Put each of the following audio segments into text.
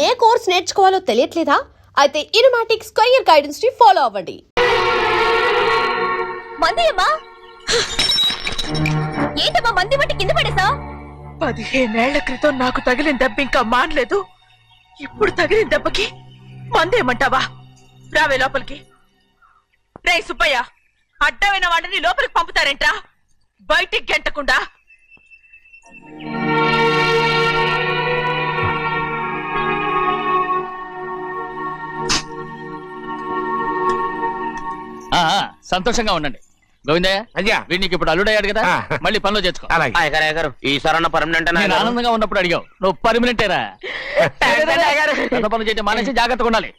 ఏ course నేర్చుకోవాలో తెలియట్లేదా? అయితే ఇనుమాటిక్ square guidance ని follow అవ్వండి. మందియమ్మా, ఏంటమ్మా మంది బట్టి కింద పడేసా? 15 ఏళ్ల క్రితం నాకు తగిలిన దెబ్బ ఇంకా మానలేదు. ఇప్పుడు తగిలిన దెబ్బకి మందేమంటావా? రావే లోపలికి. రే సుబ్బయ్య, అడ్డమైన వాడిని లోపలికి పంపుతారేంట్రా? బయటికి గెంటకుండా. సంతోషంగా ఉండండి. గోవిందయ్య, అయ్యా వీడికి ఇప్పుడు అల్లుడయ్యాడు కదా, మళ్ళీ పనిలో చేర్చుకో. ఈసారన్న పర్మనెంట్ ఆనందంగా ఉన్నప్పుడు అడిగావు, నువ్వు పర్మనెంటేరా. పెద్ద పనులు చేయడం మానేసి జాగ్రత్తగా ఉండాలి.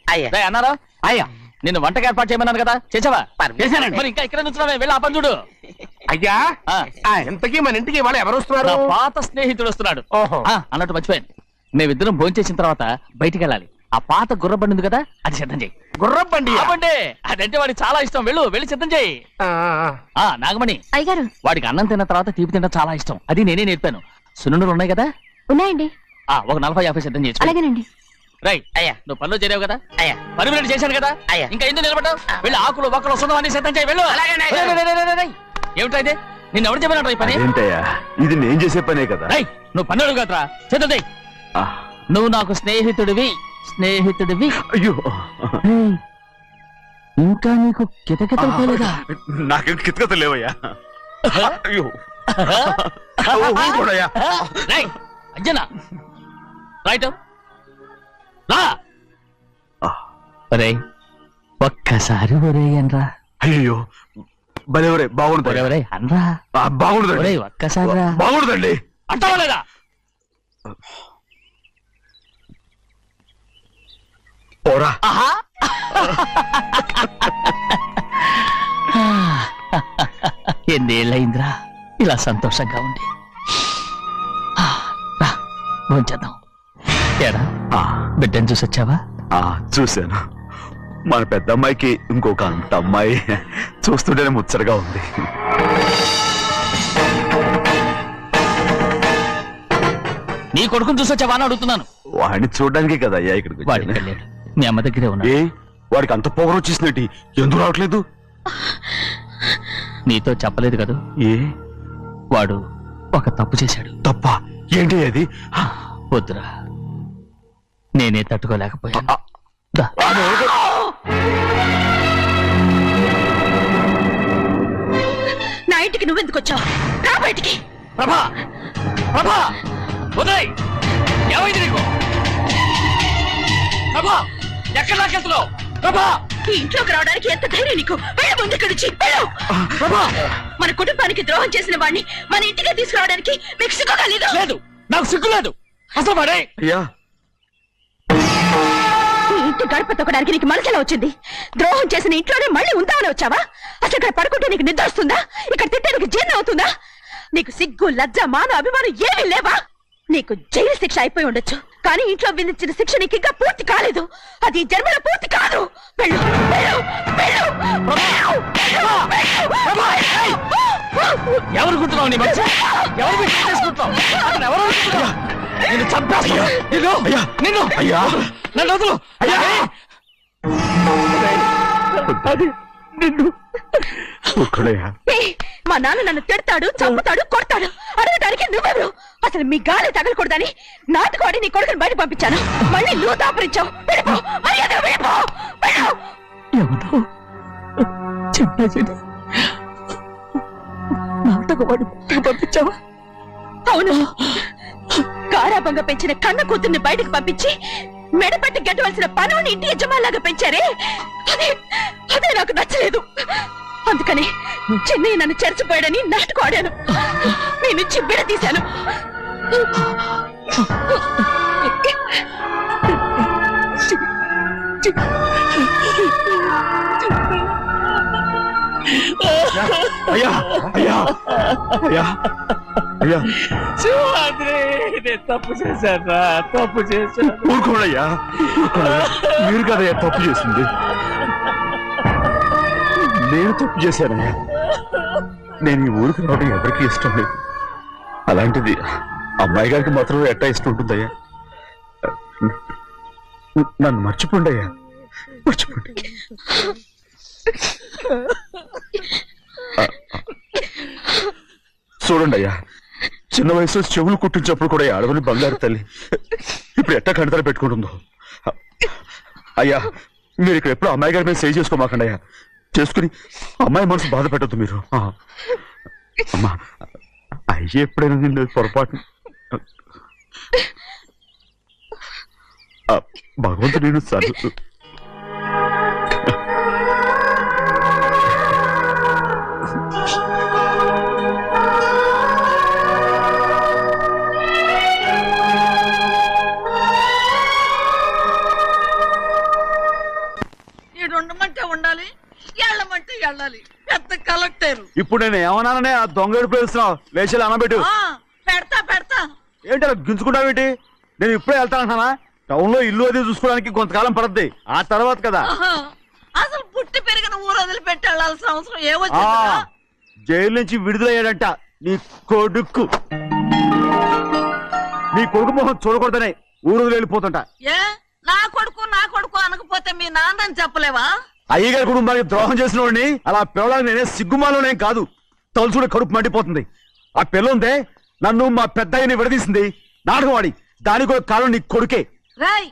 అన్నారా? అయ్యా నిన్ను వంటకి ఏర్పాటు చేయమన్నాను కదా, చేసావా? మరి ఇంకా ఇక్కడ నుంచున్నావే, వెళ్ళి ఆ పని చూడు. అయ్యా ఇంతకీ మన ఇంటికి వాళ్ళు ఎవరు వస్తున్నారు? పాత స్నేహితుడు వస్తున్నాడు. అన్నట్టు మర్చిపోయాను, మేమిద్దరం భోంచేసిన తర్వాత బయటికి వెళ్ళాలి. ఆ పాత గుర్రబండి ఉంది కదా, అది సిద్ధం చేయి. గుర్రబండి? అదంటే వాడికి చాలా ఇష్టం. వెళ్ళి సిద్ధం చేయి. నాగమణి అయ్యగారు, వాడికి అన్నం తిన్న తర్వాత తీపి తినడం చాలా ఇష్టం. అది నేనే నేర్పాను. సున్నుండలు ఉన్నాయి కదా? ఉన్నాయండి. ఒక 40-50 సిద్ధం చేసి. అలాగేనండి. రైట్ అయ్యా, నువ్వు పనిలో చేరావు కదా, అయ్యా పర్మినెంట్ చేశాను కదా, అయ్యా ఇంకా ఎందుకు నిలబడ్డావు? వెళ్ళి ఆకులు ఒక్కలు వస్తున్నావు అన్ని సిద్ధం చేయి. వెళ్ళు. ఏమిటా ఇది? నిన్ను ఎవరు చెప్పినట్టు ఈ పని? ఇది నేను చేసే పనే కదా. నువ్వు పని అడుగు కదరా, సిద్ధం చేయి. నువ్వు నాకు స్నేహితుడివి. అయ్యో, ఇంకా నీకు కితకితలు పోలేదా? నాకేం కితకితలు లేవయ్యా. అయ్యో అంజనా, రైట్ రా. ఒరే ఒక్కసారి ఒరే అనరా. అయ్యో భలే ఒరే, బాగుంటుంది. ఒరే అనరా. బాగుండదండి. ఒక్కసారి రా. బాగుండదండి. అంటావా లేదా? పోరా. ఎన్నేళ్ళయిందిరా ఇలా సంతోషంగా ఉండి. భోంచేద్దాం. ఏరా బిడ్డను చూసొచ్చావా? చూశాను. మన పెద్ద అమ్మాయికి ఇంకొక అంత అమ్మాయి. చూస్తుంటేనే ముచ్చటగా ఉంది. నీ కొడుకుని చూసొచ్చావా అని అడుగుతున్నాను. వాడిని చూడడానికి కదా అయ్యా ఇక్కడికి. వాడికి వెళ్ళాడు, మీ అమ్మ దగ్గరే ఉన్నా. వాడికి అంత పొగరు వచ్చేసినట్టు ఎందుకు రావట్లేదు? నీతో చెప్పలేదు కదా. వాడు ఒక తప్పు చేశాడు. తప్ప? ఏంటి అది? వద్దురా, నేనే తట్టుకోలేకపోయాను. నా ఇంటికి నువ్వెందుకు వచ్చావు? రా బయటికి. ప్రభా, ప్రభా, ఉదయ్, ఏమైంది నీకు? ప్రభా, ఎక్కడ నాకెళ్తున్నావు? ప్రభా, ఈ ఇంట్లోకి రావడానికి ఎంత ధైర్యం నీకు? వెళ్ళ ముందు ఇక్కడి నుంచి. మన కుటుంబానికి ద్రోహం చేసిన వాడిని మన ఇంటికి తీసుకురావడానికి మీకు సిగ్గుగా లేదు? లేదు, నాకు సిగ్గు లేదు అసలు. వాడే ఈ ఇంటి గడప తొక్కడానికి నీకు మనసులో వచ్చింది. ద్రోహం చేసిన ఇంట్లోనే మళ్ళీ ఉందామని వచ్చావా? అసలు ఇక్కడ పడుకుంటే నీకు నిద్ర వస్తుందా? ఇక్కడ తింటే నీకు జీర్ణం అవుతుందా? నీకు సిగ్గు, లజ్జ, మాన, అభిమానం ఏమీ లేవా? నీకు జైలు శిక్ష అయిపోయి ఉండొచ్చు, కానీ ఇంట్లో విధించిన శిక్ష నీకు ఇంకా పూర్తి కాలేదు. అది జన్మలో పూర్తి కాదు. వెళ్ళు, వెళ్ళు, వెళ్ళు. ఎవరు గుర్తున్నావు? నీ మంచి ఎవరు చేసుకుంటున్నావు? నిన్ను చంపేస్తా. నిన్ను నన్ను వదులు. మా నాన్న నన్ను తిడతాడు, చంపుతాడు, కొడతాడు. అడగటానికి నువ్వెవరు? అసలు మీ గాలి తగలకూడదని నాటుకోడి నీ కొడుకుని బయట పంపించాను. మళ్ళీ నువ్వు దాపరించావు. వెళ్ళిపో, మర్యాదగా వెళ్ళిపో. నాటకవాడి పంపించావా? అవును, గారాబంగా పెంచిన కన్న కూతుర్ని బయటకు పంపించి మెడపట్టి గెట్టవలసిన పనుని ఇంటి యజమానిలాగా పెంచారే, అదే నాకు నచ్చలేదు. అందుకని చెన్నయ్య నన్ను చెరచిపోయాడని నాటకం ఆడాను. మీ నుంచి విడదీశాను. అయ్యా అయ్యా అయ్యా అయ్యా, తప్పు చేశారా? తప్పు చేశాను. ఊరుకోడయ్యా, మీరు కదయ్యా తప్పు చేసింది. నేను తప్పు చేశానయ్యా. నేను ఈ ఊరికి రావడం ఎవరికి ఇష్టం లేదు. అలాంటిది అమ్మాయి గారికి మాత్రం ఎట్టా ఇష్టం ఉంటుందయ్యా? నన్ను మర్చిపోండి అయ్యా, మర్చిపోండి. చూడండి అయ్యా, చిన్న వయసులో చెవులు కుట్టించినప్పుడు కూడా ఆడవని బంగారు తల్లి ఇప్పుడు ఎట్టా కంటతల పెట్టుకుంటుందో. అయ్యా, మీరు ఇక్కడ ఎప్పుడు అమ్మాయి గారి మీద సేవ్ చేసుకోమాకండి అయ్యా. చేసుకుని అమ్మాయి మనసు బాధ పెట్టద్దు మీరు. అమ్మా, అయ్యే ఎప్పుడైనా నిన్ను పొరపాటు భగవంతుడు నేను సర్దు. ఉండమంటే ఉండాలి, వెళ్ళమంటే వెళ్ళాలి. పెద్ద కలెక్టర్. ఇప్పుడు నేను ఏమన్నాననే ఆ దొంగ పిలుస్తున్నావు, లేచి అనబెట్టు. పెడతా పెడతా. ఏంటి అలా గించుకుంటావేంటి? నేను ఇప్పుడే వెళ్తానంటున్నా. టౌన్ లో ఇల్లు అది చూసుకోవడానికి కొంతకాలం పడద్ది, ఆ తర్వాత కదా. అసలు పుట్టి పెరిగిన ఊరు వదిలిపెట్టి వెళ్ళాల్సిన అవసరం ఏమొచ్చింది? జైలు నుంచి విడుదలయ్యాడంట నీ కొడుకు. నీ కొడుకు మొహం చూడకూడదనే ఊరు వదిలి వెళ్ళిపోతుంటా. ఏ నా కొడుకు అనకపోతే మీ నాన్నని చెప్పలేవా? అయ్యగారి కుటుంబానికి ద్రోహం చేసిన వాడిని అలా పిల్లడానికి నేనే సిగ్గుమాలోనే కాదు, తలుచుకుంటే కడుపు మండిపోతుంది. ఆ పిల్ల ఉందే నన్ను మా పెద్దయ్యని విడదీసింది, నాటకం వాడి. దానికి కూడా కాలం నీ కొడుకే.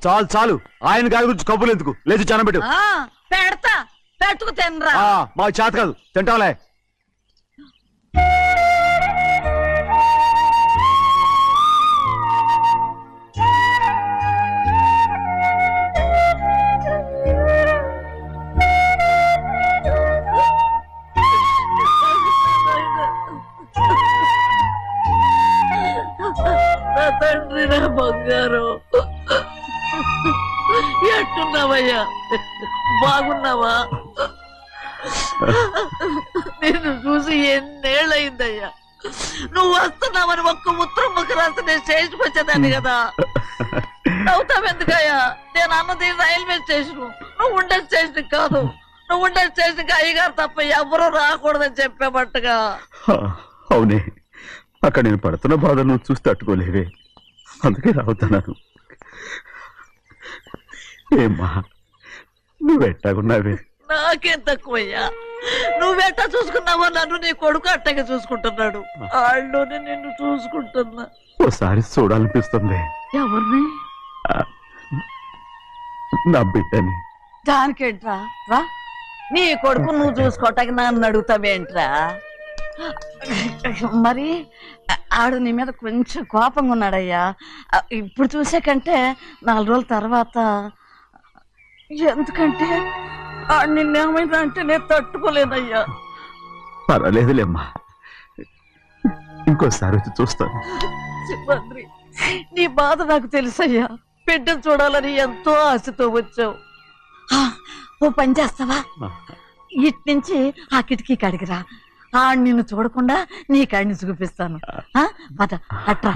చాలు చాలు, ఆయన గారి గురించి కబుర్లు ఎందుకు, లేచి చానబెట్టు. పెడతా, పెట్టుకు తినరా. మాకు చేత కాదు, తింటాంలే. తండ్రి నా బంగారు, ఎట్టున్నావయ్యా? బాగున్నావా? నిన్ను చూసి ఎన్నేళ్ళయిందయ్యా. నువ్వు వస్తున్నావని ఒక్క ఉత్తరం ముఖ రాస్తే నేను స్టేషన్కి వచ్చేదాన్ని కదా. నవ్వుతావెందుకయ్యా? నేను అన్నది రైల్వే స్టేషన్, నువ్వు ఉండే స్టేషన్ కాదు. నువ్వు ఉండే స్టేషన్కి అయ్యగారు తప్ప ఎవరూ రాకూడదని చెప్పేమట్టుగా. అవునే, అక్కడ నేను పడుతున్న బాధ నువ్వు చూసి తట్టుకోలేవే, అందుకే రావుతున్నాను. ఏమ్మా, నువ్వెట్టాగున్నావే? నాకేం తక్కువయ్యా, నువ్వెట్టా చూసుకున్నావో నన్ను నీ కొడుకు అట్టగా చూసుకుంటున్నాడు. వాళ్ళలోనే నిన్ను చూసుకుంటున్నా. ఓసారి చూడాలనిపిస్తుంది. ఎవరిని? నా బిడ్డని. దానికేంట్రా, రా. నీ కొడుకు నువ్వు చూసుకోవటానికి నన్ను అడుగుతావేంట్రా? మరి ఆడు నీ మీద కొంచెం కోపంగా ఉన్నాడయ్యా. ఇప్పుడు చూసే కంటే 4 రోజుల తర్వాత. ఎందుకంటే నిన్నేమైందా అంటే నేను తట్టుకోలేదయ్యా. పర్వాలేదులేమ్మా, ఇంకోసారి వచ్చి చూస్తాను. సింహాద్రి, నీ బాధ నాకు తెలుసయ్యా. బిడ్డను చూడాలని ఎంతో ఆశతో వచ్చావు. ఓ పని చేస్తావా? ఇటు నుంచి ఆ కిటికీ కాడికిరా. నిన్ను చూడకుండా నీ కాడిని చూపిస్తాను. పద అట్రా.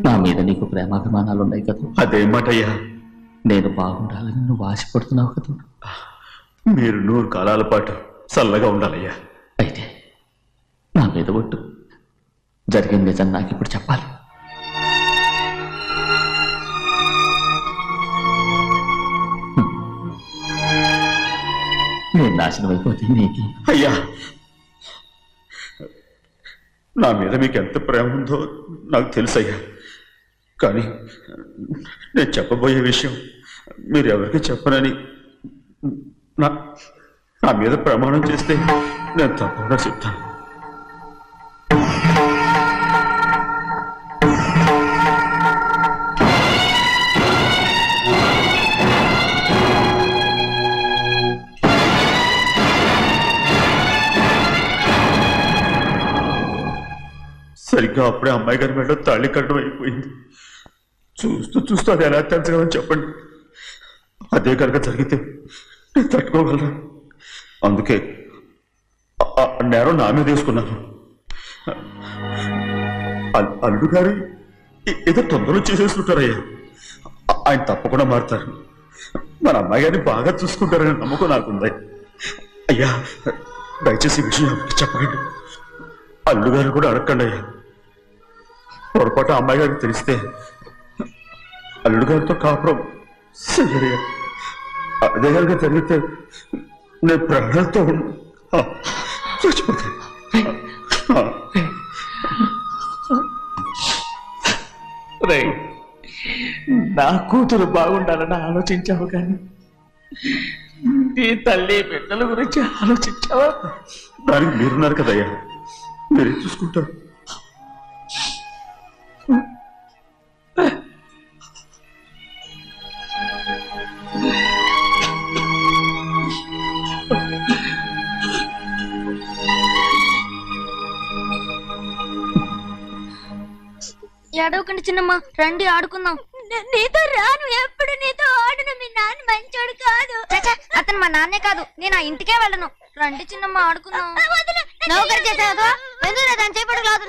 నా మీద నీకు ప్రేమాభిమానాలు ఉన్నాయి కదా. అదేమాటయ్యా? నేను బాగుండాలని నువ్వు ఆశపడుతున్నావు కదా. మీరు 100 కాలాల పాటు చల్లగా ఉండాలయ్యా. అయితే నా మీద ఒట్టు, జరిగిన నిజం నాకు ఇప్పుడు చెప్పాలి. నేను నాశనం అయిపోతే నీకి. అయ్యా, నా మీద మీకు ఎంత ప్రేమ ఉందో నాకు తెలుసయ్యా. కానీ నేను చెప్పబోయే విషయం మీరు ఎవరికి చెప్పనని నా మీద ప్రమాణం చేస్తే నేను తప్పకుండా చెప్తాను. సరిగ్గా అప్పుడే అమ్మాయి గారి మెడలో తాళి కట్టడం అయిపోయింది. చూస్తూ చూస్తూ అది ఎలా తెంచగలని చెప్పండి. అదే కనుక జరిగితే నేను తట్టుకోగలరా? అందుకే నేరం నా మీద తీసుకున్నాను. అల్లుడు గారు ఏదో తొందరలో చేసేసుకుంటారయ్యా. ఆయన తప్పకుండా మారుతారు. మన అమ్మాయి గారిని బాగా చూసుకుంటారని నమ్మకం నాకుంది. అయ్యా దయచేసి ఈ విషయం ఎవరికి చెప్పకండి. అల్లుడు గారు కూడా అడగండి అయ్యా. పొరపాటు అమ్మాయి గారికి తెలిస్తే అల్లుడు గారితో కాపురం సరిగా అదే కనుక జరిగితే నేను ప్రాణాలతో చచ్చిపోతాను. నా కూతురు బాగుండాలని ఆలోచించావు కానీ నీ తల్లి బిడ్డల గురించి ఆలోచించావా? దానికి మీరున్నారు కదయ్యా, మీరే చూసుకుంటారు. ఏడవకండి చిన్నమ్మ, రండి ఆడుకుందాం. నీతో రాను, ఎప్పుడు నీతో ఆడను. మీ నాన్న మంచోడు కాదు. అతను మా నాన్నే కాదు, నేను ఆ ఇంటికే వెళ్ళను. రండి చిన్నమ్మ ఆడుకుందాం. నౌకరు చేసావు ఎందుకు దాని చేపడు కాదు.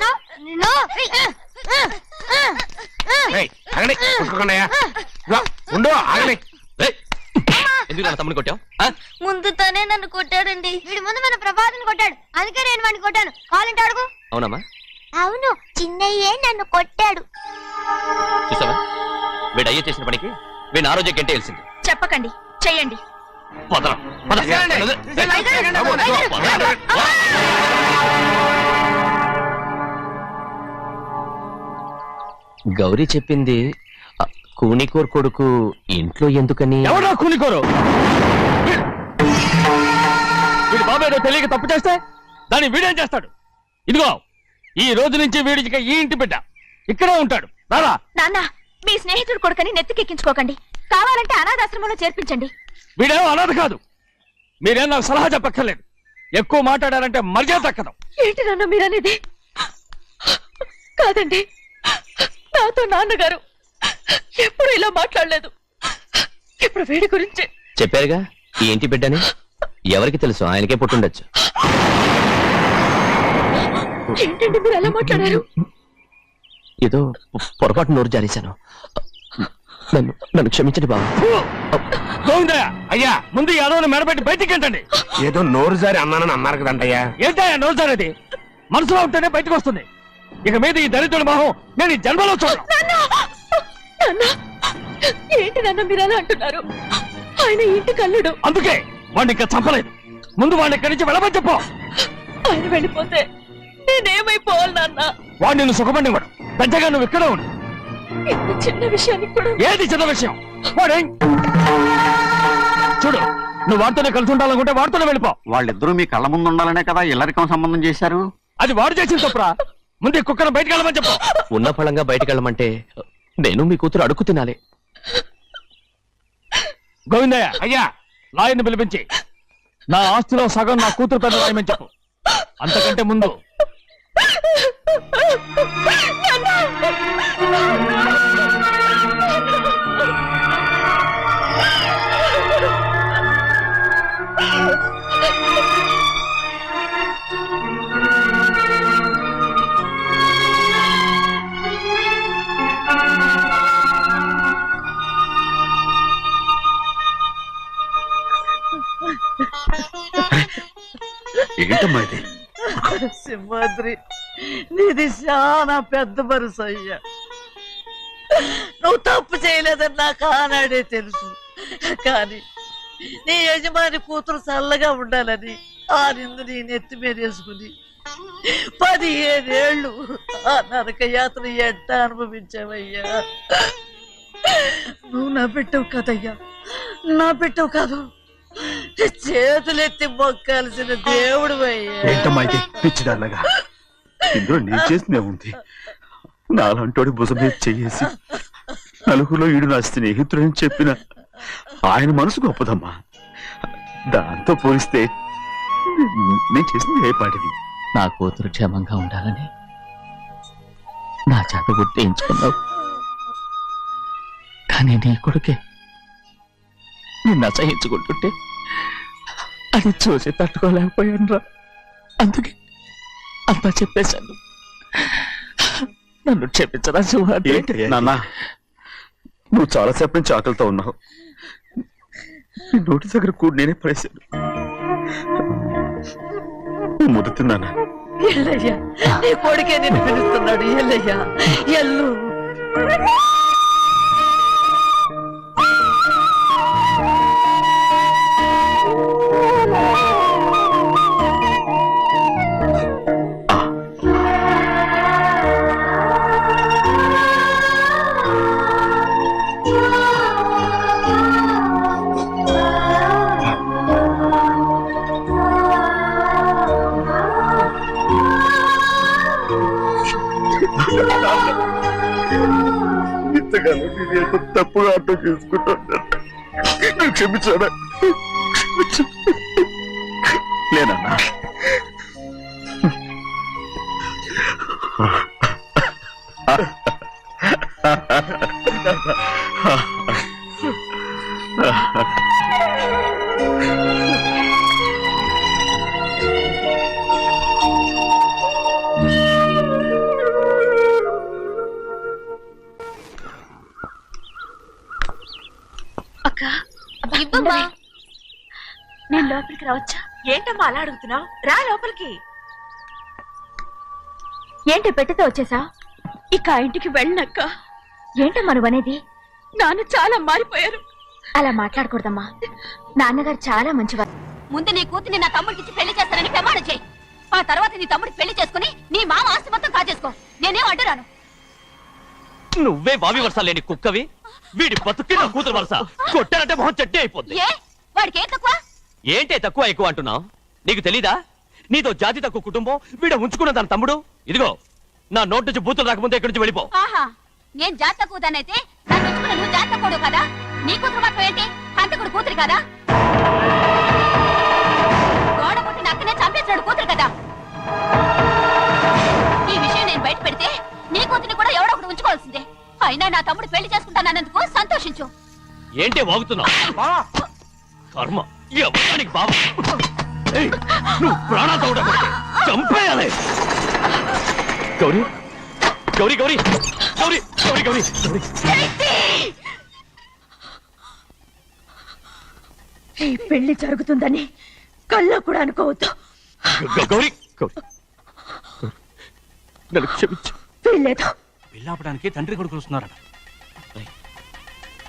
ఎందుకు నా తమ్ముని కొట్టావు? ముందు తనే నన్ను కొట్టాడండి. వీడి ముందు మన ప్రభాతం కొట్టాడు, అందుకే నేను వాడిని కొట్టాను. కావాలంటే అడుగు. అవునమ్మా, అవును, చిన్నయ్యే నన్ను కొట్టాడు. చూసావా వీడు అయ్యే చేసిన పనికి వీడిని ఆ రోజే గంటే తెలిసింది. చెప్పకండి, చెయ్యండి. గౌరీ చెప్పింది కూనికోర్ కొడుకు ఇంట్లో ఎందుకని? ఎవరో కూలికోరు. వీడి బాబు ఏదో తెలియక తప్పు చేస్తే దాన్ని వీడేం చేస్తాడు? ఇదిగో ఈ రోజు నుంచి వీడికి ఈ ఇంటి బిడ్డ ఇక్కడే ఉంటాడు. రారా. నాన్న, మీ స్నేహితుడు కొడుకని నెత్తికెక్కించుకోకండి. కావాలంటే అనాథాశ్రమంలో చేర్పించండి. వీడేమో అనాథ కాదు. మీరేం నాకు సలహా చెప్పక్కర్లేదు. ఎక్కువ మాట్లాడారంటే మర్యాద దక్కదు. ఏంటి నాన్న మీరనేది? కాదండి, నాతో నాన్నగారు ఎప్పుడు ఇలా మాట్లాడలేదు. ఇప్పుడు వీడి గురించి చెప్పారుగా ఈ ఇంటి బిడ్డని. ఎవరికి తెలుసు, ఆయనకే పుట్టుండొచ్చు. ఏంటండి మీరు ఎలా మాట్లాడారు? ఏదో పొరపాటు నోరు జారేశాను. నన్ను క్షమించండి బాబు. గోవిందయ్య, అయ్యా ముందు యాదవ్ని మెడబెట్టి బయటికి ఏంటండి? ఏదో నోరు జారి అన్నానని అన్నారు కదంటయ్యా. ఏంటయ్యా నోరు జారేది? మనసులో ఉంటేనే బయటకు వస్తుంది. ఇక మీద ఈ దరిద్రుడి మొహం నేను ఈ జన్మలో చూడను. ఏంటి నాన్న మీరు ఎలా అంటున్నారు? ఆయన ఇంటి కల్లుడు. అందుకే వాడిని ఇంకా చంపలేదు. ముందు వాడిని ఇక్కడి నుంచి వెళ్ళమని చెప్పు. ఆయన వెళ్ళిపోతే నేనేమైపోవాలి నాన్న? వాడు నిన్ను సుఖపడివాడు. పెద్దగా నువ్వు ఇక్కడే ఉండు. ఇంత చిన్న విషయానికి కూడా ఏది చిన్న విషయం? వాడేం చూడు, నువ్వు వాడితోనే కలిసి ఉండాలనుకుంటే వాడితోనే వెళ్ళిపో. వాళ్ళిద్దరూ మీ కళ్ళ ముందు ఉండాలనే కదా ఇల్లరికం సంబంధం చేశారు. అది వాడు చేసిన తప్పురా. ముందు ఈ కుక్కను బయటకు వెళ్ళమని చెప్పు. ఉన్న ఫలంగా బయటకు వెళ్ళమంటే నేను మీ కూతురు అడుగు తినాలి. గోవిందయ్య, అయ్యా లాయర్ని పిలిపించి నా ఆస్తిలో సగం నా కూతురు పెద్ద రాయమని చెప్పు. అంతకంటే ముందు ఏంటమ్మా ఇది? సింహాద్రి, నీది చాలా పెద్ద మనసు అయ్యా. నువ్వు తప్పు చేయలేదని నాకు ఆనాడే తెలుసు. కానీ నీ యజమాని కూతురు చల్లగా ఉండాలని ఆ నిందు నీ నెత్తి మీద వేసుకుని 15 ఏళ్ళు ఆ నరక యాత్ర ఎట్ట అనుభవించావయ్యా. నువ్వు నా పెట్టవు కదయ్యా, నా పెట్టవు కాదు, చేతులెత్తి మొక్కాల్సిన దేవుడు అయ్యా. ఏంటమ్మా ఇది పిచ్చిదాన్నగా? ఇందులో నేను చేసిన ఉంది. నాలంటోడి భుజం మీద చెయ్యేసి నలుగురిలో ఈడు నా స్నేహితుడని చెప్పిన ఆయన మనసు గొప్పదమ్మా. దాంతో పోలిస్తే నేను చేసింది ఏ పాటిది? నా కూతురు క్షేమంగా ఉండాలని నా చేత గుర్తించుకున్నావు. కానీ నీ కొడుకే నిన్ను అసహించుకుంటుంటే అది చూసి తట్టుకోలేకపోయాను రా. అందుకే అంతా చెప్పేశాను. నన్ను క్షమించరా సింహాద్రి. ఏంటి నాన్న, నువ్వు చాలాసేపు నుంచి ఆకలితో ఉన్నావు. నీ నోటి దగ్గర కూడా నేనే పడేశాను. ముద్ద తిన్నానా? ఎల్లయ్యా, నీ కొడుకే నిన్ను పిలుస్తున్నాడు. ఎల్లయ్యా, ఎల్లు. ఇంతకాలం నేను ఎంత తప్పుగా అర్థం చేసుకుంటాను. నువ్వు క్షమించాడా? లేనన్నా. అక్క ఇవ్వమ్మా. నేను లోపలికి రావచ్చా? ఏంటమ్మా అలా అడుగుతున్నావు? రా లోపలికి. ఏంటి పెట్టితో వచ్చేసా? ఇక ఆ ఇంటికి వెళ్ళనక్క. ఏంటమ్మా నువ్వు అనేది? నాన్న చాలా మారిపోయారు. అలా మాట్లాడకూడదమ్మా. నాన్నగారు చాలా మంచివారు. ముందు నీ కూతుని నా తమ్ముడికి పెళ్లి చేస్తానని ప్రమాణం చేయి. ఆ తర్వాత నీ తమ్ముడికి పెళ్లి చేసుకుని నీ మామ ఆస్తి మొత్తం కాజేసుకో. నేనేం అడ్డురాను. నువ్వే బావి వరుస లేని కుక్కవి. వీడి బతుక్కి నా కూతురు వరుస. కొట్టారంటే మొహం చెట్టే అయిపోద్ది. ఏ వాడికి ఏం తక్కువ? ఏంటే తక్కువ ఎక్కువ అంటున్నావు? నీకు తెలీదా? నీతో జాతి తక్కువ కుటుంబం వీడ ఉంచుకున్న దాని తమ్ముడు. ఇదిగో నా నోటి నుంచి బూతులు రాకముందే ఇక్కడి నుంచి వెళ్ళిపో. ఆహా, నేను జాత తక్కువదానైతే నన్ను ఉంచుకున్న నువ్వు జాత తక్కువ కదా? నీ కూతురు మాత్రం ఏంటి? హంతకుడు కూతురు కదా? గోడ పుట్టిన అక్కనే చంపేశాడు కూతురు కదా? ఈ విషయం నేను బయట పెడితే నీ కూతురిని కూడా ఎవడో ఒకటి ఉంచుకోవాల్సిందే. అయినా నా తమ్ముడు పెళ్లి చేసుకుంటానన్నందుకు సంతోషించు. ఏంటే వాగుతున్నావు? కర్మ ఎవరికి బావ. నువ్వు ప్రాణాలతో ఉండకూడదు. చంపేయాలి. గౌరీ గౌరీ గౌరీ గౌరీ గౌరీ గౌరీ ఈ పెళ్లి జరుగుతుందని కళ్ళ కూడా అనుకోవద్దు. గౌరీ గౌరీ నన్ను క్షమించు. వీల్లేదు. పెళ్ళాపడానికి తండ్రి కొడుకులు వస్తున్నారట.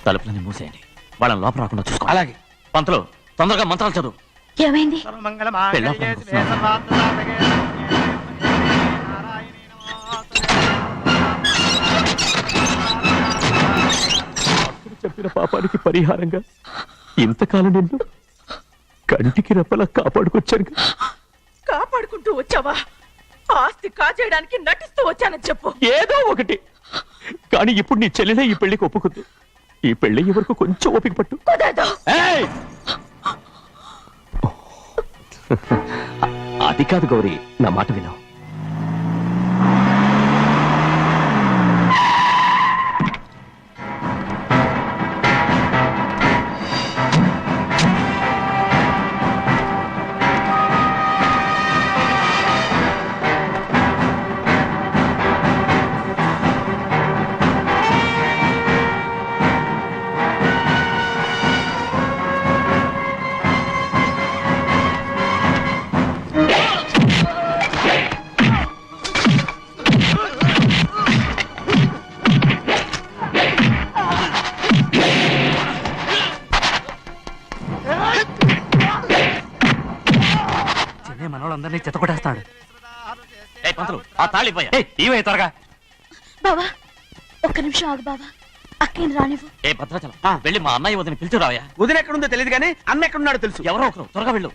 తలుపులని మూసేయండి. వాళ్ళని లోపల రాకుండా చూసుకో. అలాగే. పంతులు తొందరగా మంత్రాలు చదువు. ఏమైంది? చెప్పిన పాపానికి పరిహారంగా ఇంతకాలం నిన్ను కంటికి రెప్పలా కాపాడుకొచ్చాను. కాపాడుకుంటూ వచ్చావా? ఆస్తి కాజేయడానికి నటిస్తూ వచ్చానని చెప్పు. ఏదో ఒకటి. కానీ ఇప్పుడు నీ చెల్లెలే ఈ పెళ్లికి ఒప్పుకుంది. ఈ పెళ్లి వరకు కొంచెం ఓపిక పట్టు. కుదరదు. ఏయ్! అది కాదు గౌరీ, నా మాట విను. మనోళ్ళందరినీ చెత్తకొట్టేస్తాడు. పంతులు ఆ తాళి ఇవే త్వరగా. బావా ఒక్క నిమిషం ఆగు బావా. అక్కేం రానివ్వు. ఏ భద్రాచలం వెళ్ళి మా అన్నయ్య వదిన పిలుచురావయ్యా. వదిన ఎక్కడుందో తెలియదు కానీ అన్న ఎక్కడున్నాడో తెలుసు. ఎవరో ఒకరు త్వరగా వెళ్ళు.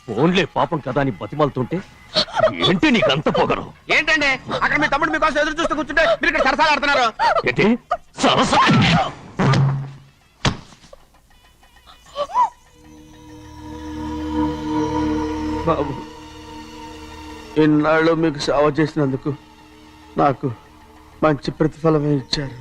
ఫోన్లే పాపం కదా అని బతిమాలుతుంటే ఏంటి నీకంత పొగరు? ఏంటండి అక్కడ మీ తమ్ముడు మీకోసం ఎదురు చూస్తూ కూర్చుంటే మీరు ఇక్కడ సరసాలు ఆడుతున్నారు. ఏంటి సరసా? బాబు, ఇన్నాళ్ళు మీకు సేవ చేసినందుకు నాకు మంచి ప్రతిఫలమే ఇచ్చారు.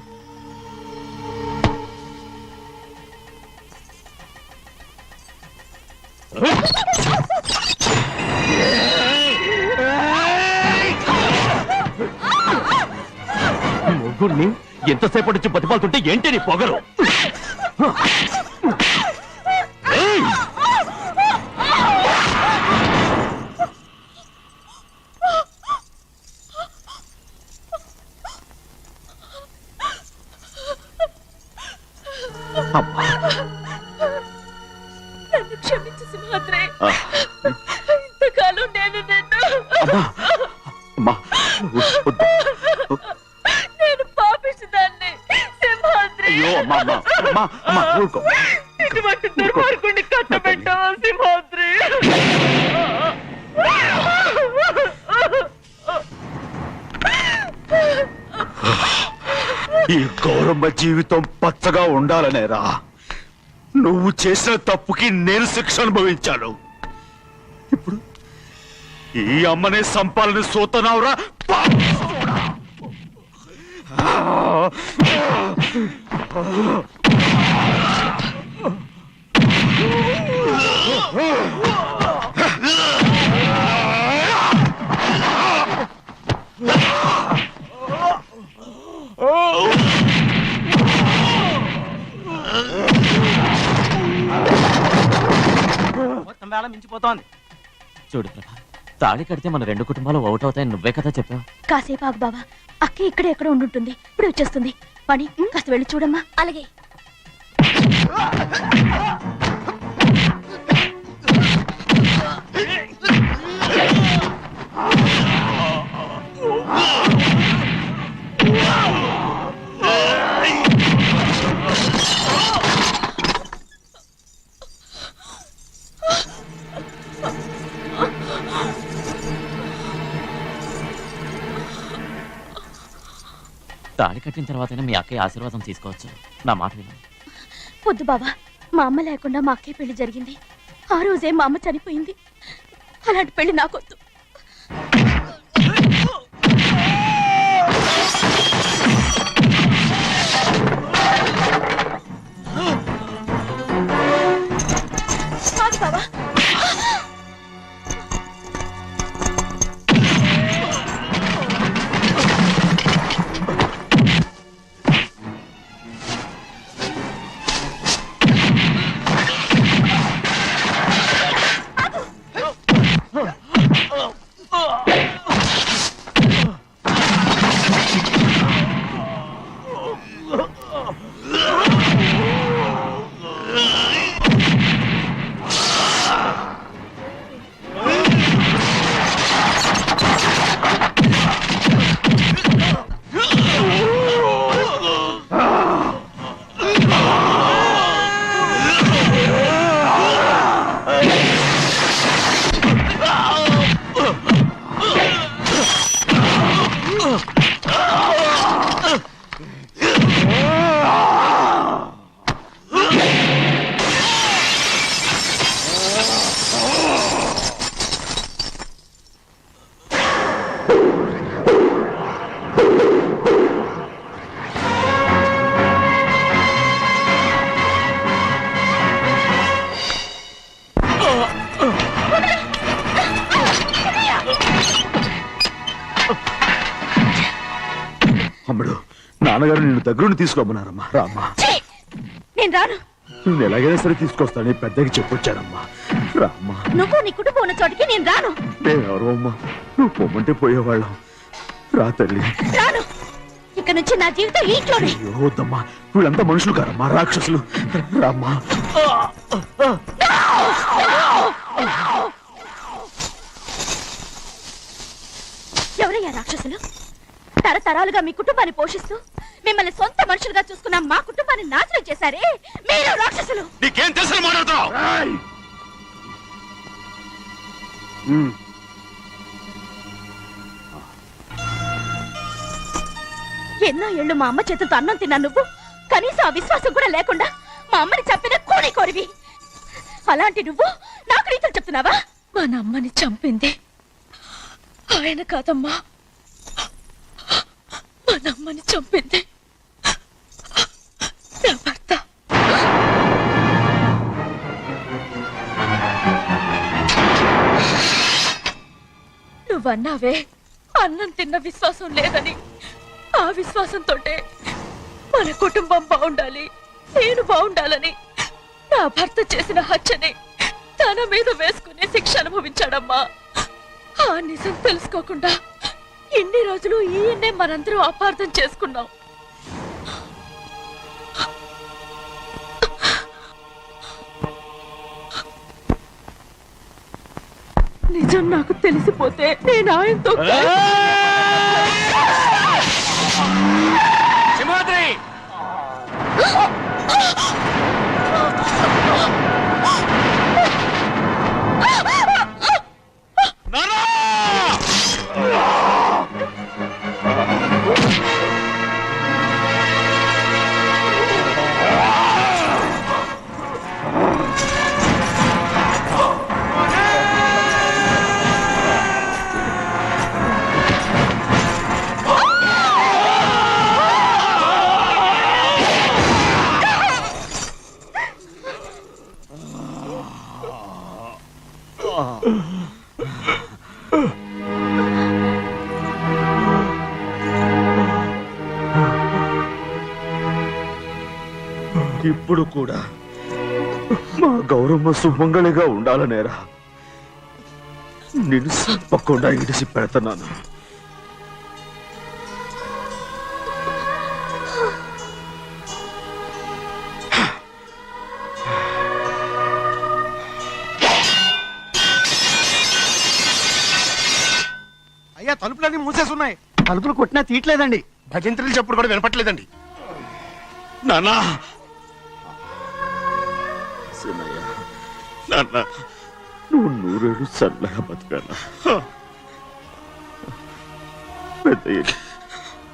దుర్గుణ్ణి ఎంతసేపటి నుంచి బతిపాలుతుంటే ఏంటి నీ పొగరు? ఏయ్! నన్ను క్షమించు సింహాద్రి. ఇంతకాలం నేను నిన్ను నేను పాపించదాన్ని సింహాద్రి. ఇటువంటి దుర్మార్గుడిని కట్టబెట్టావా సింహాద్రి? ఈ గౌరమ్మ జీవితం పచ్చగా ఉండాలనేరా నువ్వు చేసిన తప్పుకి నేను శిక్ష అనుభవించాను. ఇప్పుడు ఈ అమ్మనే సంపాలని సోతనావురా. మొత్తం వేళ మించిపోతోంది. చూడు ప్రభా, తాళి కడితే మన రెండు కుటుంబాలు అవుట్ అవుతాయని నువ్వే కదా చెప్పావు. కాసేపు ఆగు బావా, అక్క ఇక్కడే ఎక్కడ ఉండుంటుంది, ఇప్పుడు వచ్చేస్తుంది. పని కాస్త వెళ్ళి చూడమ్మా. అలాగే. తాళి కట్టిన తర్వాతైనా మీ అక్కయ్య ఆశీర్వాదం తీసుకోవచ్చు. నా మాట విను. వద్దు బావా, మా అమ్మ లేకుండా మా అక్కయ్య పెళ్లి జరిగింది. ఆ రోజే మా అమ్మ చనిపోయింది. అలాంటి పెళ్లి నాకొద్దు. కాదు బావా. అమ్ముడు, నాన్నగారు నిన్ను దగ్గరుండి తీసుకోమన్నారమ్మా. రామ్మా. నేను రాను. నువ్వు ఎలాగైనా సరే తీసుకొస్తానని పెద్దకి చెప్పొచ్చానమ్మా. రామ్మా. నువ్వు నీ కుటుంబం ఉన్న చోటికి నేను రాను. మేమెవరో అమ్మా, నువ్వు పొమ్మంటే పోయేవాళ్ళం. రా తల్లి. రాను. ఇక నుంచి నా జీవితం ఈ ఇంట్లోనే. అయ్యో వద్దమ్మా, వీళ్ళంతా మనుషులు కారమ్మా, రాక్షసులు. రామ్మా. ఎవరయ్యా రాక్షసులు? తరతరాలుగా మీ కుటుంబాన్ని పోషిస్తూ మిమ్మల్ని సొంత మనుషులుగా చూసుకున్న మా కుటుంబాన్ని నాశనం చేశారే మీరు రాక్షసులు. నీకేం తెలుసు మాట్లాడుతున్నావు? ఎన్నో ఏళ్ళు మా అమ్మ చేతులతో అన్నం తిన్నా నువ్వు కనీసం ఆ విశ్వాసం కూడా లేకుండా మా అమ్మని చంపిన కోడి కోరివి. అలాంటి నువ్వు నాకు రీతులు చెప్తున్నావా? మా అమ్మని చంపింది ఆయన కాదమ్మా, మా అమ్మని చంపింది నా భర్త. నువ్వన్నావే అన్నం తిన్న విశ్వాసం లేదని, ఆ విశ్వాసంతోటే మన కుటుంబం బాగుండాలి, నేను బాగుండాలని నా భర్త చేసిన హత్యని తన మీద వేసుకుని శిక్ష అనుభవించాడమ్మా. ఆ నిజం తెలుసుకోకుండా ఇన్ని రోజులు ఈయన్నే మనందరం అపార్థం చేసుకున్నాం. నిజం నాకు తెలిసిపోతే నేను ఆయనతో సింహాద్రి ఇప్పుడు కూడా మా గౌరమ్మ సుమంగళిగా ఉండాలనేరా నేను తప్పకుండా ఇడిసి పెడుతున్నాను. అయ్యా తలుపులన్నీ మూసేసున్నాయి. తలుపులు కొట్టినా తీయట్లేదండి. భజంత్రులు చెప్పుడు కూడా వినపట్లేదండి. నాన్న సీనయ్య, నాన్న నువ్వు నూరేళ్ళు చల్లగా బతకాల.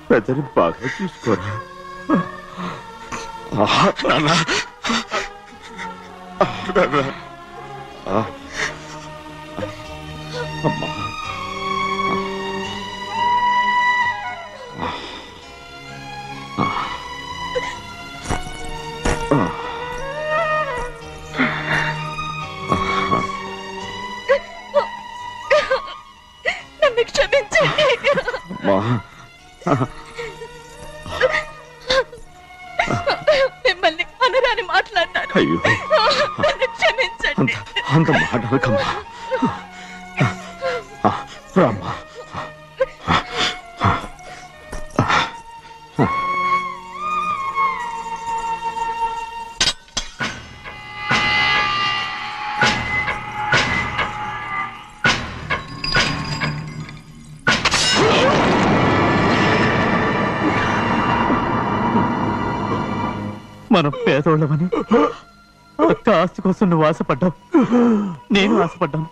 పెద్దని బాగా చూసుకోరా నాన్న. అమ్మా నన్ను క్షమించండి. మిమ్మల్ని అనరాని మాట్లాడినాను. అయ్యో నన్ను క్షమించండి. అంత మాటలకమ్మా. రామ్మా. మనం పేదోళ్ళమని అక్క ఆస్తి కోసం నువ్వు ఆశపడ్డావు, నేను ఆశపడ్డాను.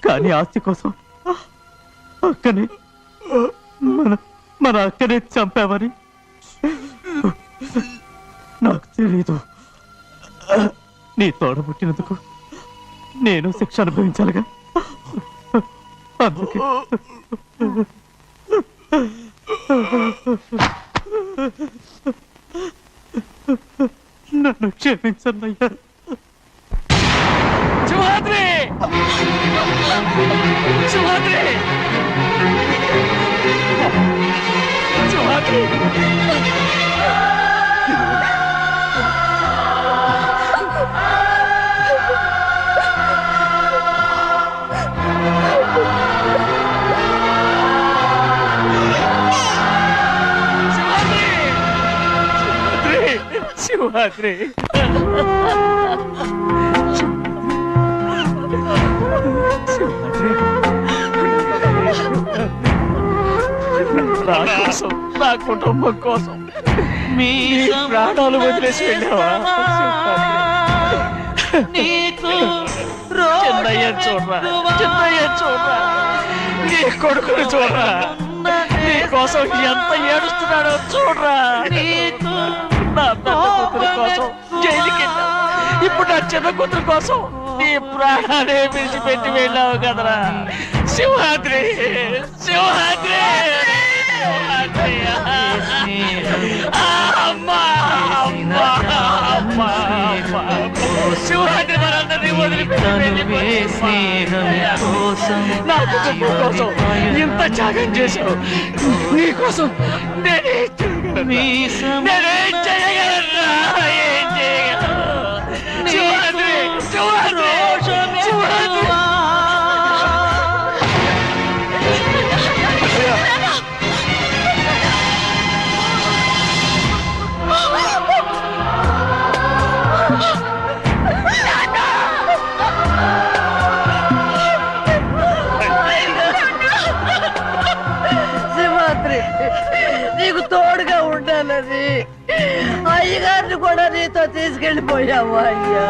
కానీ ఆస్తి కోసం అక్కనే మన అక్కనే చంపావని నాకు తెలీదు. నీ తోడబుట్టినందుకు నేను శిక్ష అనుభవించాలిగా. అందుకే నన్ను క్షమించన్నయ్యా. సింహాద్రి సింహాద్రి సింహాద్రి శివరాత్రి నా కోసం, నా కుటుంబం కోసం మీ ప్రాణాలు వదిలేసి వెళ్ళావా? చిన్నయ్య చూడరా, చిన్నయ్య చూడరా, నీ కొడుకుని చూడరా, నీ కోసం ఎంత ఏడుస్తున్నాడో చూడరా. నా పెద్ద కూతురు కోసం జైలుకి వెళ్ళావు, ఇప్పుడు నా చిన్న కూతురు కోసం నీ ప్రాణాలే విడిచిపెట్టి వెళ్ళావు కదరా. సింహాద్రి సింహాద్రి అమ్మా అమ్మా అమ్మా సింహాద్రి మనందరినీ తనువే స్నేహం కోసం నా కుటుంబం కోసం ఇంత త్యాగం చేశావు నీ కోసం నేనేం చేయగలరా ఏం చేయగలను చూడండి చూడండి చూడండి సింహాద్రి నీకు తోడుగా ఉండాలని అయ్యగారిని కూడా నీతో తీసుకెళ్ళిపోయావు అయ్యా